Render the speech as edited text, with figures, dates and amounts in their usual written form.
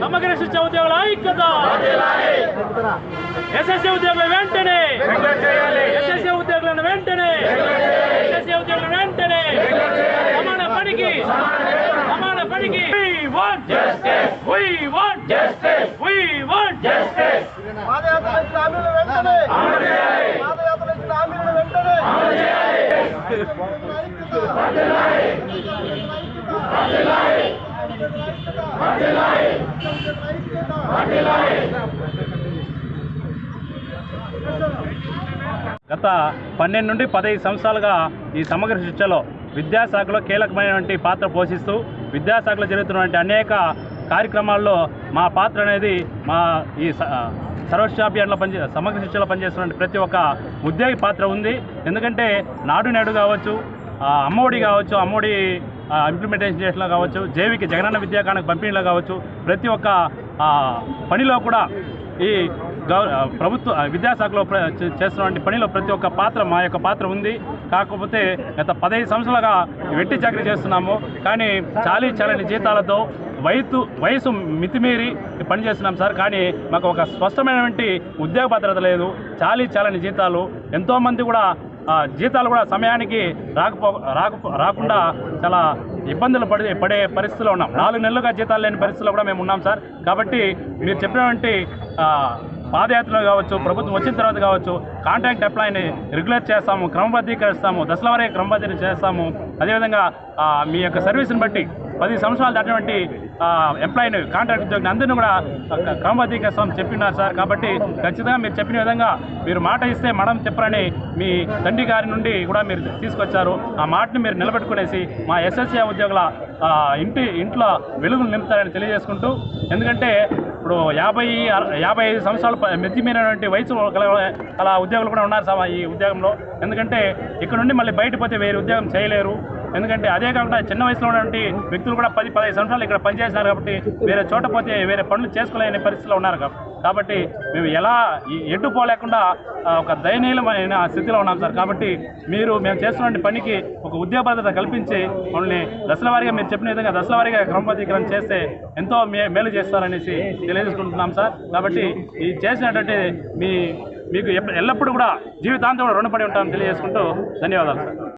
సమగ్ర శిక్ష ఉద్యోగుల ఐక్యత, ఎస్ఎస్సీ ఉద్యోగుల వెంటనే, ఎస్ఎస్సీ ఉద్యోగులను వెంటనే, ఎస్ఎస్సీ ఉద్యోగులను వెంటనే సమాన పనికి, సమాన పనికి. We want justice. We want justice. We want justice. పాదయాత్ర హామీలను వెంటనే అమలు చేయాలి. పాదయాత్ర హామీలను వెంటనే అమలు చేయాలి. గత 12 నుండి 15 సంవత్సరాలుగా ఈ సమగ్ర శిక్షలో విద్యాశాఖలో కీలకమైనటువంటి పాత్ర పోషిస్తూ విద్యాశాఖలో జరుగుతున్నటువంటి అనేక కార్యక్రమాల్లో మా పాత్ర అనేది మా ఈ సర్వశిక్షాభియాన్లో సమగ్ర శిక్షలో పనిచేస్తున్న ప్రతి ఒక్క ఉద్యోగి పాత్ర ఉంది. ఎందుకంటే నాడు నేడు కావచ్చు, అమ్మఒడి కావచ్చు, అమ్మఒడి ఇంప్లిమెంటేషన్ చేసినా కావచ్చు, జేవికి జగనన్న విద్యాకాండకు పంపిణీలో కావచ్చు, ప్రతి ఒక్క పనిలో కూడా ఈ ప్రభుత్వ విద్యాశాఖలో చేస్తున్నటువంటి పనిలో ప్రతి ఒక్క పాత్ర మా యొక్క పాత్ర ఉంది. కాకపోతే గత 15 సంవత్సరాలుగా వెట్టి చాకరీ చేస్తున్నాము. కానీ చాలని జీతాలతో వయసు మితిమీరి పనిచేస్తున్నాం సార్. కానీ మాకు ఒక స్పష్టమైనటువంటి ఉద్యోగ భద్రత లేదు. చాలని జీతాలు, ఎంతోమంది కూడా జీతాలు కూడా సమయానికి రాకుండా చాలా ఇబ్బందులు పడే పరిస్థితిలో ఉన్నాం. 4 నెలలుగా జీతాలు లేని పరిస్థితిలో కూడా మేము ఉన్నాం సార్. కాబట్టి మీరు చెప్పినటువంటి పాదయాత్రలు కావచ్చు, ప్రభుత్వం వచ్చిన తర్వాత కావచ్చు, కాంట్రాక్ట్ ఎంప్లాయీని రెగ్యులర్ చేస్తాము, క్రమబద్ధీకరిస్తాము, దశల వారీగా క్రమబద్ధీకరణ చేస్తాము. అదేవిధంగా మీ యొక్క సర్వీస్ని బట్టి 10 సంవత్సరాలు దాటినటువంటి ఎంప్లాయీని, కాంట్రాక్ట్ ఉద్యోగిని అందరినీ కూడా క్రమబద్ధీకరిస్తామని చెప్పినారు సార్. కాబట్టి ఖచ్చితంగా మీరు చెప్పిన విధంగా మీరు మాట ఇస్తే మనం చెప్పరని మీ తండ్రి గారి నుండి కూడా మీరు తీసుకొచ్చారు. ఆ మాటని మీరు నిలబెట్టుకునేసి మా ఎస్ఎస్సీ ఉద్యోగుల ఇంట్లో వెలుగులు నింపుతారని తెలియజేసుకుంటూ, ఎందుకంటే ఇప్పుడు 55 సంవత్సరాలు మితిమీరినటువంటి వయసు అలా ఉద్యోగులు కూడా ఉన్నారు సార్ ఈ ఉద్యోగంలో. ఎందుకంటే ఇక్కడ నుండి మళ్ళీ బయటకు పోతే వేరే ఉద్యోగం చేయలేరు. ఎందుకంటే అదే కాకుండా చిన్న వయసులో ఉన్నటువంటి వ్యక్తులు కూడా 10-15 సంవత్సరాలు ఇక్కడ పనిచేస్తున్నారు. కాబట్టి వేరే చోట పోతే వేరే పనులు చేసుకోలేని పరిస్థితిలో ఉన్నారు. కాబట్టి మేము ఎలా ఎడ్డుపోలేకుండా ఒక దయనీయమైన స్థితిలో ఉన్నాం సార్. కాబట్టి మేము చేస్తున్న పనికి ఒక ఉద్యోగ భద్రత కల్పించి మమ్మల్ని దశల వారీగా మీరు చెప్పిన విధంగా దశల వారీగా క్రమబద్ధీకరణ చేస్తే ఎంతో మేలు చేస్తారనేసి తెలియజేసుకుంటున్నాం సార్. కాబట్టి ఈ చేసినటువంటి మీకు ఎల్లప్పుడూ కూడా జీవితాంతం రుణపడి ఉంటామని తెలియజేసుకుంటూ ధన్యవాదాలు సార్.